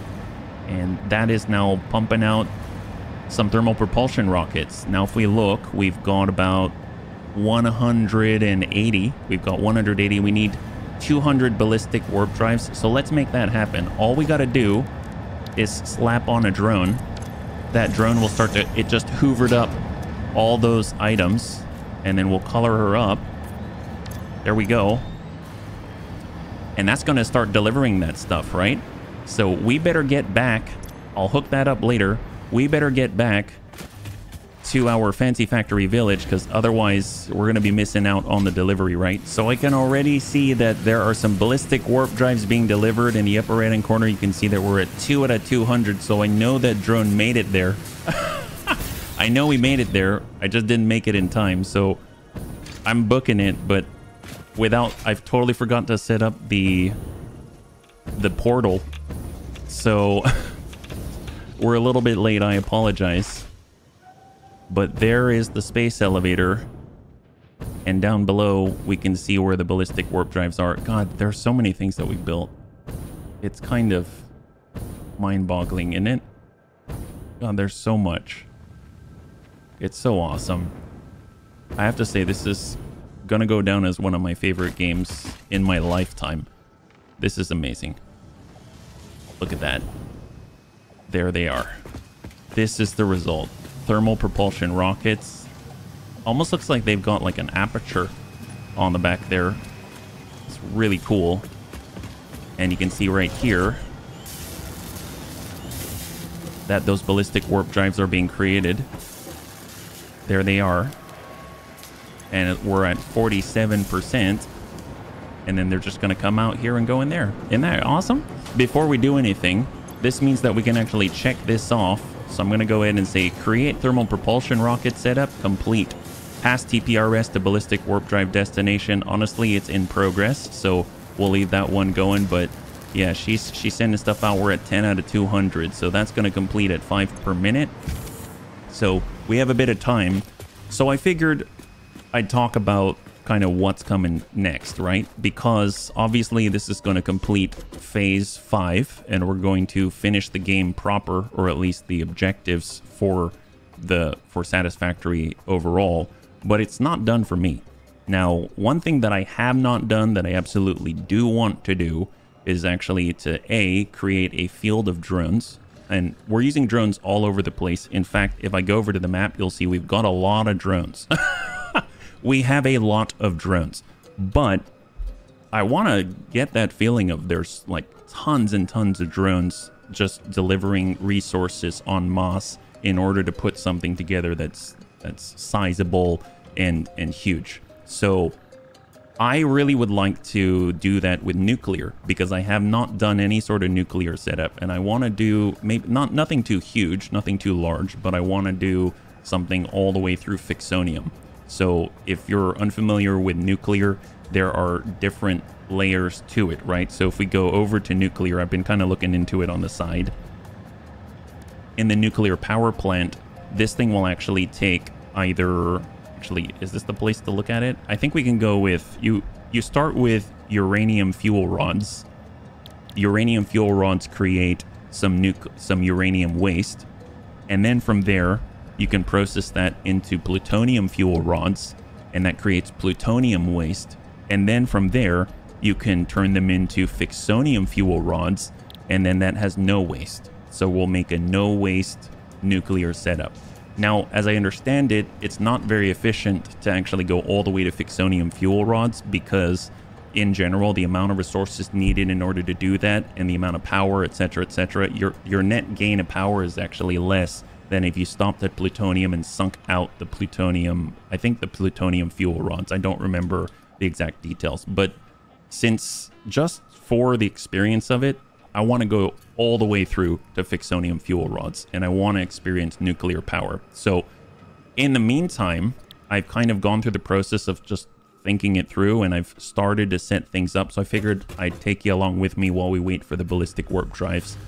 And that is now pumping out some thermal propulsion rockets. Now if we look, we've got about 180. We've got 180. We need 200 ballistic warp drives. So let's make that happen. All we got to do is slap on a drone. That drone will start to, it just hoovered up all those items, and then we'll color her up. There we go. And that's going to start delivering that stuff, right? So we better get back. I'll hook that up later. We better get back to our Fancy Factory village, because otherwise we're going to be missing out on the delivery, right? So I can already see that there are some ballistic warp drives being delivered. In the upper right hand corner, you can see that we're at 2 out of 200. So I know that drone made it there. I know we made it there. I just didn't make it in time. So I'm booking it, but without, I've totally forgot to set up the portal. So we're a little bit late. I apologize. But there is the space elevator. And down below, we can see where the ballistic warp drives are. God, there's so many things that we built. It's kind of mind-boggling, isn't it? God, there's so much. It's so awesome. I have to say, this is gonna go down as one of my favorite games in my lifetime. This is amazing. Look at that. There they are. This is the result. Thermal propulsion rockets. Almost looks like they've got like an aperture on the back there. It's really cool. And you can see right here that those ballistic warp drives are being created. There they are. And we're at 47%. And then they're just going to come out here and go in there. Isn't that awesome? Before we do anything, this means that we can actually check this off. So I'm going to go ahead and say, create thermal propulsion rocket setup complete. Pass TPRS to ballistic warp drive destination. Honestly, it's in progress, so we'll leave that one going. But yeah, she's sending stuff out. We're at 10 out of 200. So that's going to complete at 5 per minute. So we have a bit of time. So I figured I'd talk about kind of what's coming next, right? Because obviously this is going to complete phase 5 and we're going to finish the game proper, or at least the objectives for Satisfactory overall, but it's not done for me. Now, one thing that I have not done that I absolutely do want to do is actually to create a field of drones. And we're using drones all over the place. In fact, if I go over to the map, you'll see we've got a lot of drones. We have a lot of drones, but I want to get that feeling of there's like tons and tons of drones just delivering resources en masse in order to put something together that's sizable and huge. So I really would like to do that with nuclear, because I have not done any sort of nuclear setup, and I want to do maybe nothing too huge, nothing too large, but I want to do something all the way through Fixonium. So if you're unfamiliar with nuclear, there are different layers to it, right? So if we go over to nuclear, I've been kind of looking into it on the side. In the nuclear power plant, this thing will actually take either... Actually, is this the place to look at it? I think we can go with... You start with uranium fuel rods. Uranium fuel rods create some uranium waste. And then from there, you can process that into plutonium fuel rods, and that creates plutonium waste. And then from there, you can turn them into Fixonium fuel rods, and then that has no waste. So we'll make a no waste nuclear setup. Now, as I understand it, it's not very efficient to actually go all the way to Fixonium fuel rods, because in general, the amount of resources needed in order to do that, and the amount of power, etc., etc., your net gain of power is actually less than if you stopped at plutonium and sunk out the plutonium, I think the plutonium fuel rods. I don't remember the exact details, but since just for the experience of it, I want to go all the way through to Fixonium fuel rods, and I want to experience nuclear power. So in the meantime, I've kind of gone through the process of just thinking it through, and I've started to set things up. So I figured I'd take you along with me while we wait for the ballistic warp drives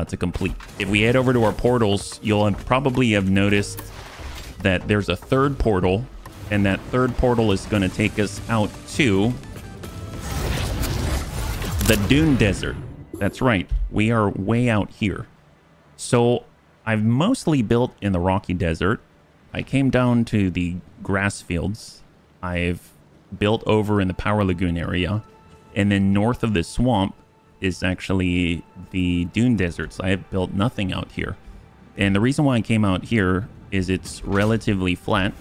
to complete. If we head over to our portals, you'll probably have noticed that there's a third portal, and that third portal is going to take us out to the Dune Desert. That's right, we are way out here. So I've mostly built in the Rocky Desert. I came down to the grass fields. I've built over in the Power Lagoon area, and then north of the swamp is actually the Dune Deserts. I have built nothing out here. And the reason why I came out here is it's relatively flat.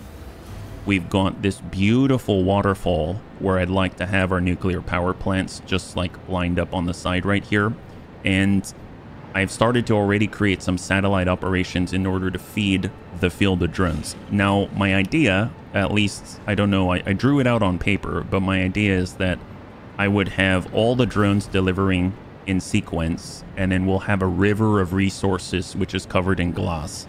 We've got this beautiful waterfall where I'd like to have our nuclear power plants just like lined up on the side right here. And I've started to already create some satellite operations in order to feed the field of drones. Now, my idea, at least, I don't know, I drew it out on paper, but my idea is that I would have all the drones delivering in sequence, and then we'll have a river of resources which is covered in glass.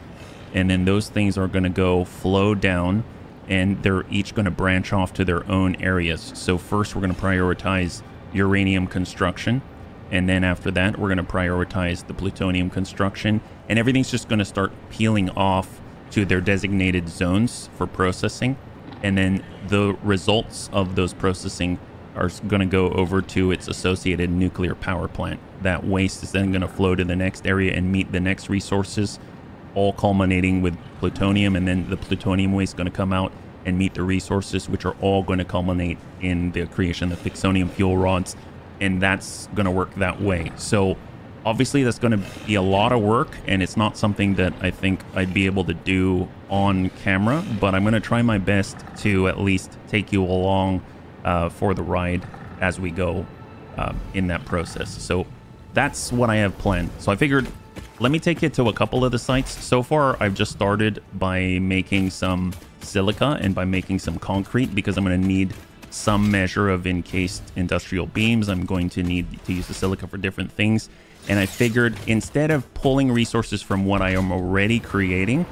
And then those things are going to flow down, and they're each going to branch off to their own areas. So first we're going to prioritize uranium construction, and then after that we're going to prioritize the plutonium construction, and everything's just going to start peeling off to their designated zones for processing. And then the results of those processing are going to go over to its associated nuclear power plant. That waste is then going to flow to the next area and meet the next resources, all culminating with plutonium, and then the plutonium waste is going to come out and meet the resources, which are all going to culminate in the creation of Fixonium fuel rods, and that's going to work that way. So obviously that's going to be a lot of work, and it's not something that I think I'd be able to do on camera, but I'm going to try my best to at least take you along for the ride as we go in that process. So that's what I have planned. So I figured, let me take you to a couple of the sites. So far, I've just started by making some silica and by making some concrete, because I'm going to need some measure of encased industrial beams. I'm going to need to use the silica for different things. And I figured, instead of pulling resources from what I am already creating,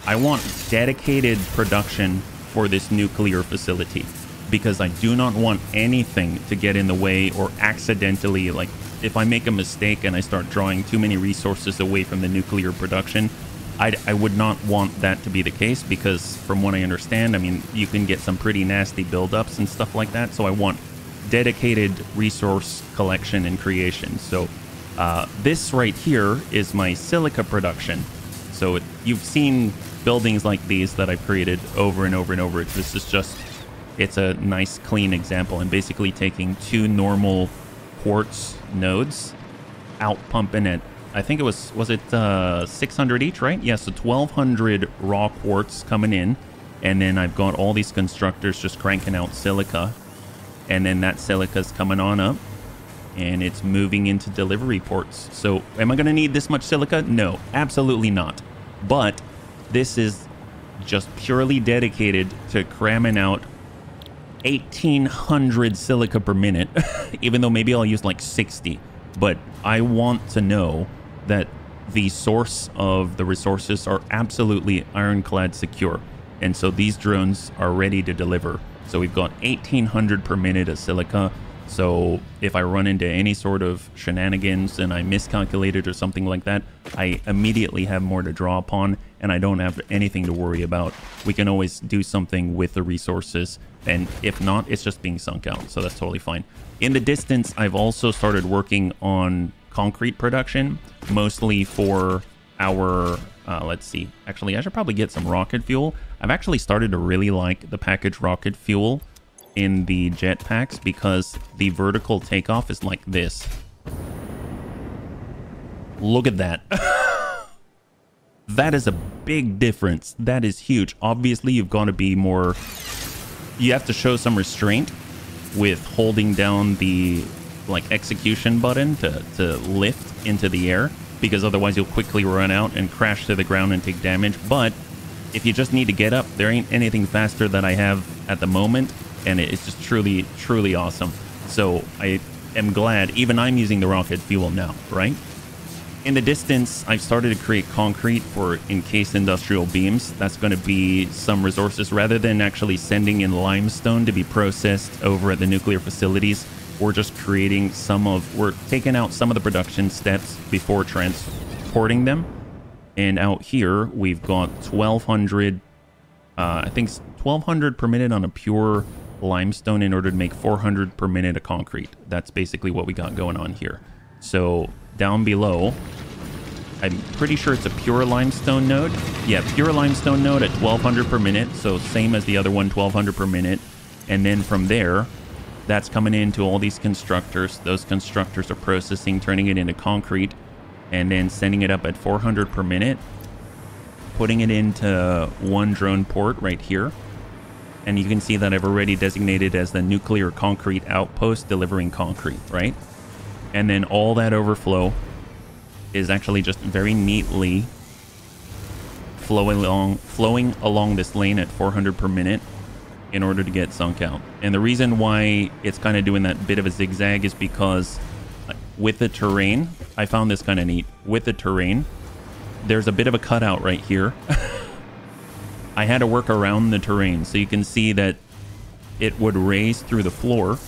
I want dedicated production for this nuclear facility, because I do not want anything to get in the way or accidentally, like if I make a mistake and I start drawing too many resources away from the nuclear production, I would not want that to be the case because from what I understand, I mean, you can get some pretty nasty buildups and stuff like that. So I want dedicated resource collection and creation. So this right here is my silica production. So you've seen buildings like these that I've created over and over and over. This is just, it's a nice clean example. I'm basically taking 2 normal quartz nodes, out pumping it. I think it was it 600 each, right? Yeah, so 1,200 raw quartz coming in. And then I've got all these constructors just cranking out silica. And then that silica's coming on up. And it's moving into delivery ports. So am I going to need this much silica? No, absolutely not. But this is just purely dedicated to cramming out 1,800 silica per minute. Even though maybe I'll use like 60. But I want to know that the source of the resources are absolutely ironclad secure. And so these drones are ready to deliver. So we've got 1,800 per minute of silica. So if I run into any sort of shenanigans and I miscalculated or something like that, I immediately have more to draw upon and I don't have anything to worry about. We can always do something with the resources. And if not, it's just being sunk out. So that's totally fine. In the distance, I've also started working on concrete production, mostly for our, let's see, actually, I should probably get some rocket fuel. I've actually started to really like the packaged rocket fuel in the jetpacks because the vertical takeoff is like this. Look at that. That is a big difference. That is huge. Obviously, you've got to be more, you have to show some restraint with holding down the like execution button to lift into the air, because otherwise you'll quickly run out and crash to the ground and take damage. But if you just need to get up, there ain't anything faster that I have at the moment, and it's just truly, truly awesome. So I am glad even I'm using the rocket fuel now, right? In the distance, I've started to create concrete for encased industrial beams. That's going to be some resources. Rather than actually sending in limestone to be processed over at the nuclear facilities, we're just creating we're taking out some of the production steps before transporting them. And out here, we've got 1,200, I think 1,200 per minute on a pure limestone in order to make 400 per minute of concrete. That's basically what we got going on here. So down below, I'm pretty sure it's a pure limestone node. Yeah, pure limestone node at 1,200 per minute. So same as the other one, 1,200 per minute. And then from there, that's coming into all these constructors. Those constructors are processing, turning it into concrete, and then sending it up at 400 per minute, putting it into one drone port right here. And you can see that I've already designated as the nuclear concrete outpost delivering concrete, right? And then all that overflow is actually just very neatly flowing along this lane at 400 per minute in order to get sunk out. And the reason why it's kind of doing that bit of a zigzag is because with the terrain, I found this kind of neat. With the terrain, there's a bit of a cutout right here. I had to work around the terrain, so you can see that it would raise through the floor.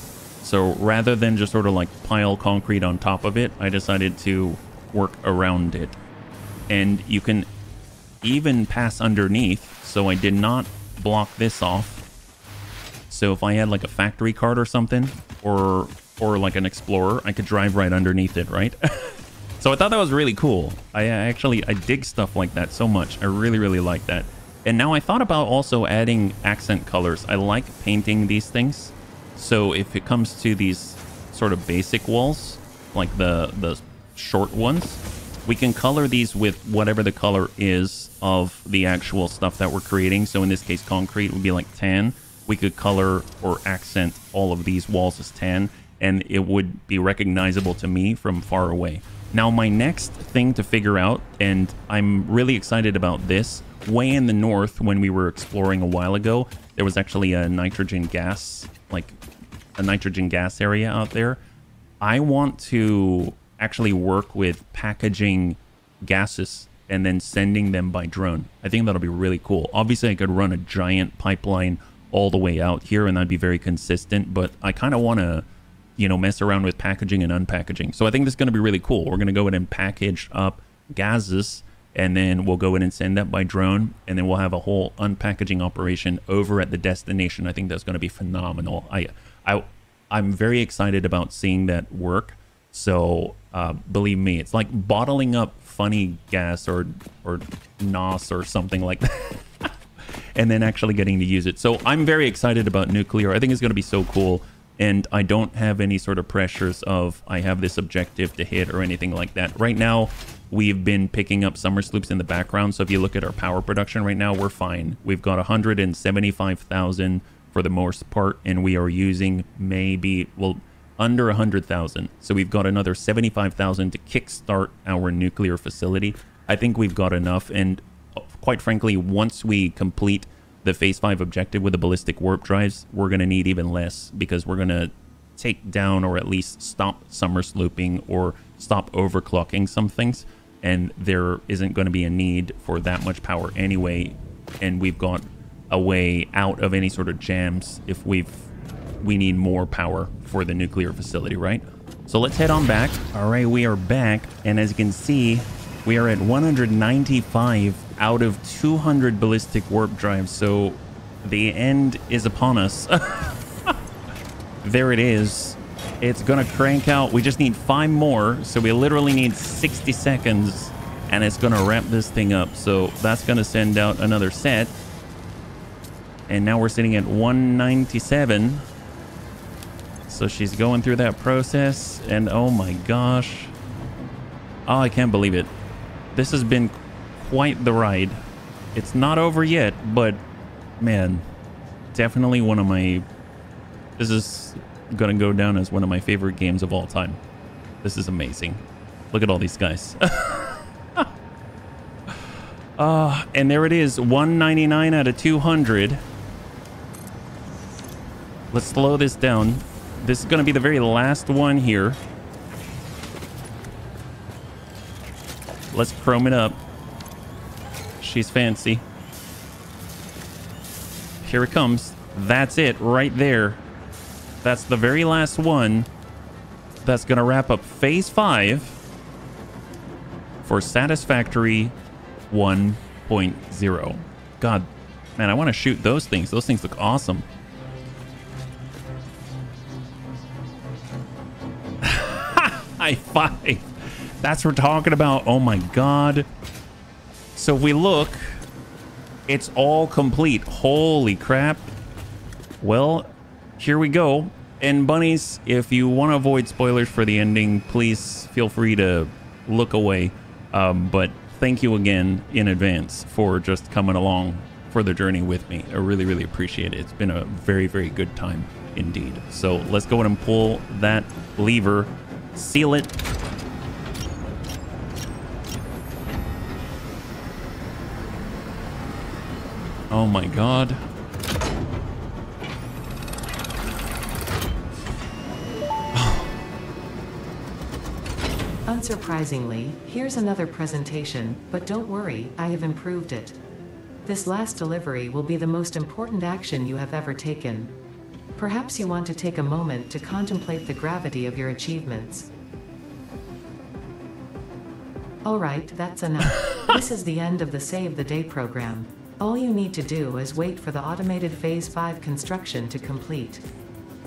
So rather than just sort of like pile concrete on top of it, I decided to work around it. And you can even pass underneath, so I did not block this off. So if I had like a factory cart or something, or like an Explorer, I could drive right underneath it, right? So I thought that was really cool. I dig stuff like that so much. I really, really like that. And now I thought about also adding accent colors. I like painting these things. So if it comes to these sort of basic walls, like the short ones, we can color these with whatever the color is of the actual stuff that we're creating. So in this case, concrete would be like tan. We could color or accent all of these walls as tan, and it would be recognizable to me from far away. Now, my next thing to figure out, and I'm really excited about this, way in the north when we were exploring a while ago, there was actually a nitrogen gas, like a nitrogen gas area out there. I want to actually work with packaging gases and then sending them by drone. I think that'll be really cool. Obviously, I could run a giant pipeline all the way out here, and that'd be very consistent, but I kind of want to, you know, mess around with packaging and unpackaging. So I think this is going to be really cool. We're going to go ahead and package up gases and then we'll go in and send that by drone, and then we'll have a whole unpackaging operation over at the destination. I think that's going to be phenomenal. I'm very excited about seeing that work. So believe me, it's like bottling up funny gas or NOS or something like that. And then actually getting to use it. So I'm very excited about nuclear. I think it's going to be so cool. And I don't have any sort of pressures of I have this objective to hit or anything like that. Right now, we've been picking up summer sloops in the background. So if you look at our power production right now, we're fine. We've got 175,000 for the most part. And we are using maybe, well, under 100,000. So we've got another 75,000 to kickstart our nuclear facility. I think we've got enough. And quite frankly, once we complete the phase 5 objective with the ballistic warp drives, we're going to need even less, because we're going to take down or at least stop summer slooping or stop overclocking some things, and there isn't going to be a need for that much power anyway, and we've got a way out of any sort of jams if we need more power for the nuclear facility, right? So let's head on back. All right, we are back, and as you can see, we are at 195 out of 200 ballistic warp drives, so the end is upon us. There it is. It's gonna crank out. We just need 5 more, so we literally need 60 seconds, and it's gonna wrap this thing up. So that's gonna send out another set. And now we're sitting at 197. So she's going through that process, and oh my gosh. Oh, I can't believe it. This has been quite the ride. It's not over yet, but man, definitely one of my... This is gonna go down as one of my favorite games of all time. This is amazing. Look at all these guys. And there it is, 199 out of 200. Let's slow this down. This is gonna be the very last one here. Let's chrome it up. She's fancy. Here it comes. That's it right there. That's the very last one. That's going to wrap up phase 5 for Satisfactory 1.0. God, man, I want to shoot those things. Those things look awesome. High five. That's what we're talking about. Oh my God. So if we look, it's all complete. Holy crap. Well, here we go. And bunnies, if you want to avoid spoilers for the ending, please feel free to look away. But thank you again in advance for just coming along for the journey with me. I really, really appreciate it. It's been a very, very good time indeed. So let's go ahead and pull that lever, seal it. Oh my God. Unsurprisingly, here's another presentation, but don't worry, I have improved it. This last delivery will be the most important action you have ever taken. Perhaps you want to take a moment to contemplate the gravity of your achievements. Alright, that's enough. This is the end of the Save the Day program. All you need to do is wait for the automated Phase 5 construction to complete.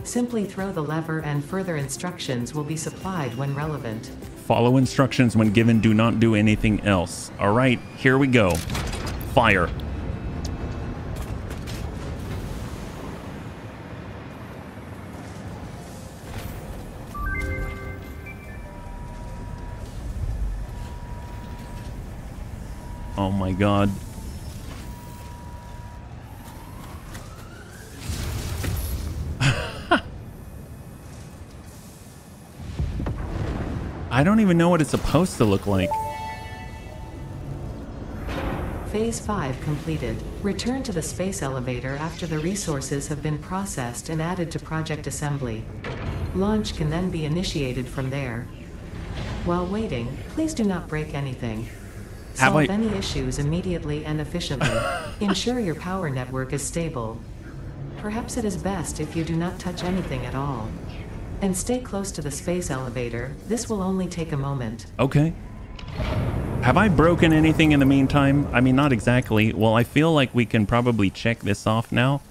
Simply throw the lever and further instructions will be supplied when relevant. Follow instructions when given. Do not do anything else. All right, here we go. Fire. Oh my God. I don't even know what it's supposed to look like. Phase 5 completed. Return to the space elevator after the resources have been processed and added to project assembly. Launch can then be initiated from there. While waiting, please do not break anything. Solve any issues immediately and efficiently. Ensure your power network is stable. Perhaps it is best if you do not touch anything at all. And stay close to the space elevator. This will only take a moment. Okay. Have I broken anything in the meantime? I mean, not exactly. Well, I feel like we can probably check this off now.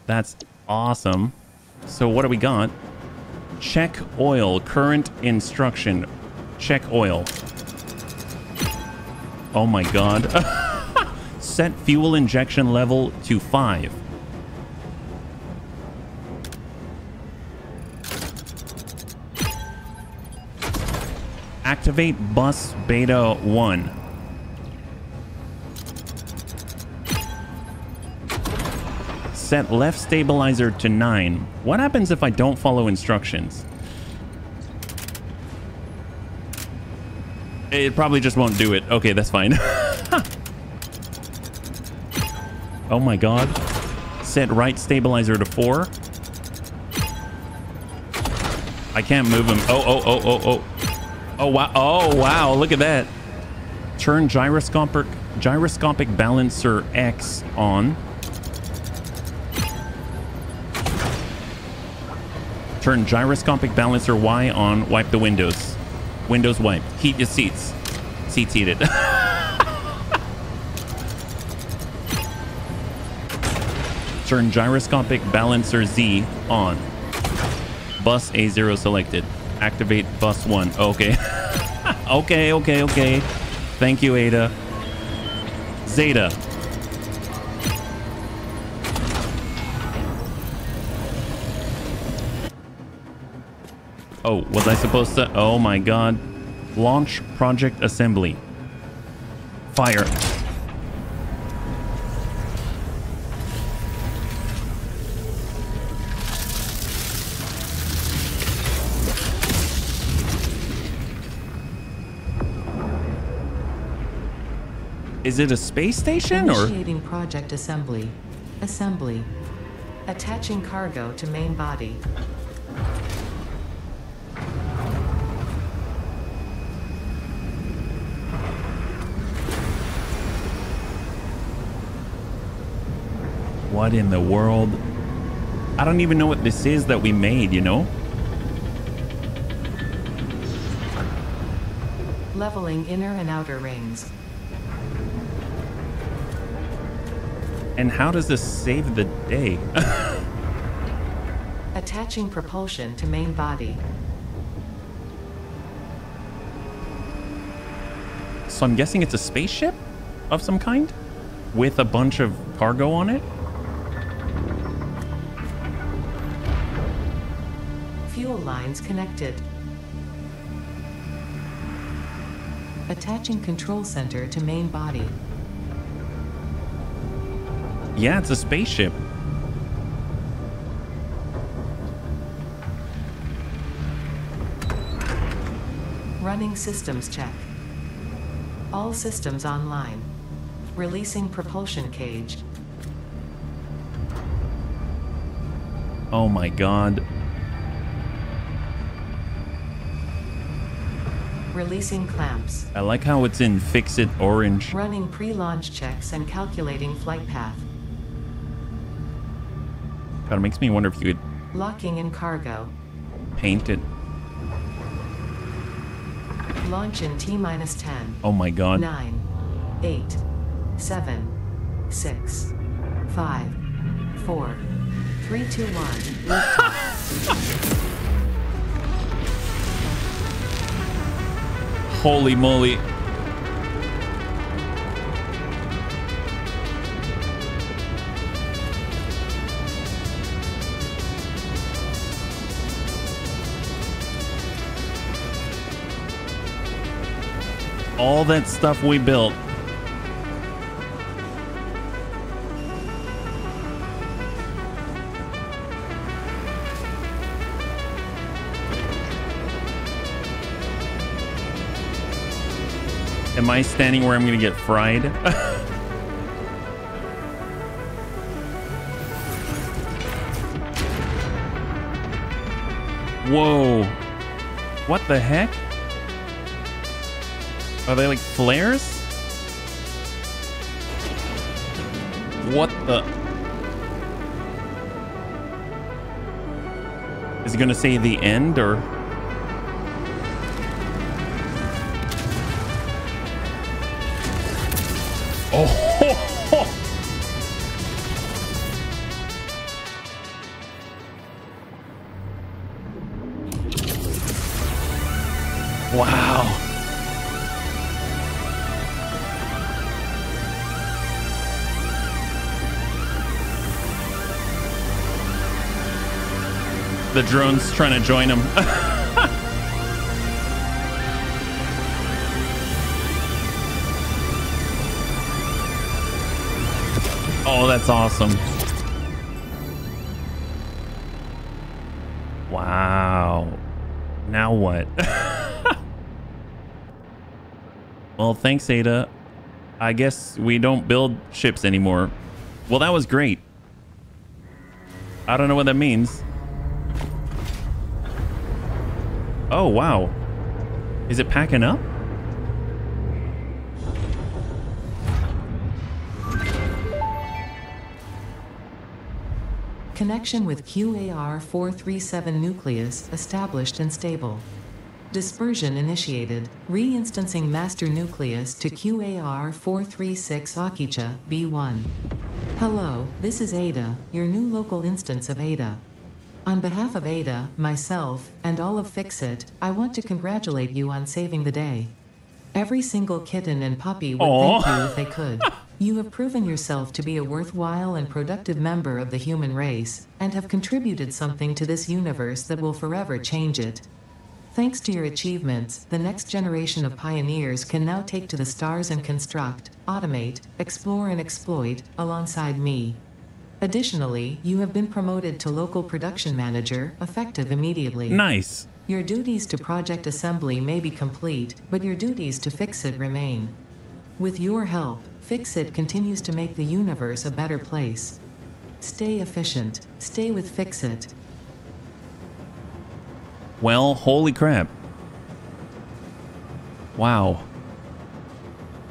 That's awesome. So what do we got? Check oil. Current instruction. Check oil. Oh my god. Set fuel injection level to 5. Activate bus beta 1. Set left stabilizer to 9. What happens if I don't follow instructions? It probably just won't do it. Okay, that's fine. Oh my god. Set right stabilizer to 4. I can't move him. Oh. Oh, wow. Oh, wow. Look at that. Turn gyroscopic balancer X on. Turn gyroscopic balancer Y on. Wipe the windows. Windows wiped. Heat your seats. Seats heated. Turn gyroscopic balancer Z on. Bus A0 selected. Activate bus 1. Okay. Okay. Thank you, Ada. Zeta. Oh, was I supposed to? Oh my god. Launch project assembly. Fire. Is it a space station or? Initiating project assembly. Assembly. Attaching cargo to main body. What in the world? I don't even know what this is that we made, you know? Leveling inner and outer rings. And how does this save the day? Attaching propulsion to main body. So I'm guessing it's a spaceship of some kind with a bunch of cargo on it. Fuel lines connected. Attaching control center to main body. Yeah, it's a spaceship. Running systems check. All systems online. Releasing propulsion cage. Oh my god. Releasing clamps. I like how it's in Fix It Orange. Running pre-launch checks and calculating flight path. God, it makes me wonder if you could Locking in cargo. paint it. Launch in T-minus 10. Oh my god. 9, 8, 7, 6, 5, 4, 3, 2, 1. Liftoff. Holy moly. All that stuff we built. Am I standing where I'm going to get fried? Whoa. What the heck? Are they like flares? What the? Is it going to say the end or? Oh, ho, ho. Wow. The drone's trying to join him. Oh, that's awesome. Wow. Now what? Well, thanks, Ada. I guess we don't build ships anymore. Well, that was great. I don't know what that means. Oh, wow. Is it packing up? Connection with QAR-437 nucleus established and stable. Dispersion initiated. Reinstancing master nucleus to QAR-436 Akicha, B1. Hello, this is Ada, your new local instance of Ada. On behalf of Ada, myself, and all of Fixit, I want to congratulate you on saving the day. Every single kitten and puppy would thank you if they could. You have proven yourself to be a worthwhile and productive member of the human race, and have contributed something to this universe that will forever change it. Thanks to your achievements, the next generation of pioneers can now take to the stars and construct, automate, explore and exploit, alongside me. Additionally, you have been promoted to local production manager, effective immediately. Nice. Your duties to project assembly may be complete, but your duties to Fixit remain. With your help, Fixit continues to make the universe a better place. Stay efficient. Stay with Fixit. Well, holy crap. Wow.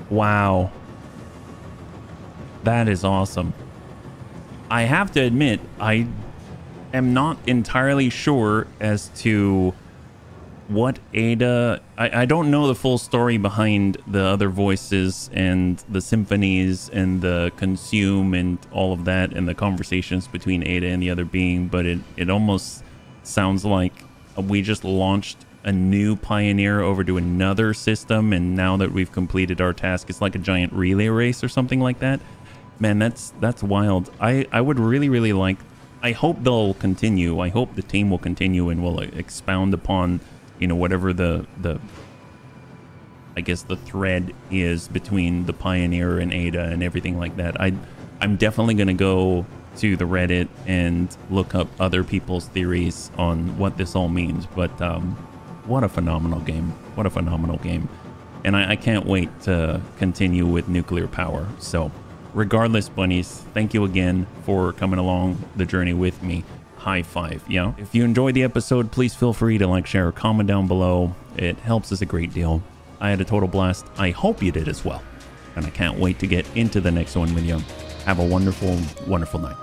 Wow. That is awesome. I have to admit, I am not entirely sure as to what Ada... I don't know the full story behind the other voices and the symphonies and the consume and all of that and the conversations between Ada and the other being, but it almost sounds like we just launched a new pioneer over to another system, and now that we've completed our task, it's like a giant relay race or something like that. Man, that's wild. I would really like... I hope they'll continue. I hope the team will continue and will expound upon, you know, whatever the I guess the thread is between the Pioneer and Ada and everything like that. I'm definitely going to go to the Reddit and look up other people's theories on what this all means. But what a phenomenal game. What a phenomenal game. And I can't wait to continue with nuclear power. So regardless, bunnies, thank you again for coming along the journey with me. High five. Yeah. If you enjoyed the episode, please feel free to like, share, or comment down below. It helps us a great deal. I had a total blast. I hope you did as well. And I can't wait to get into the next one with you. Have a wonderful, wonderful night.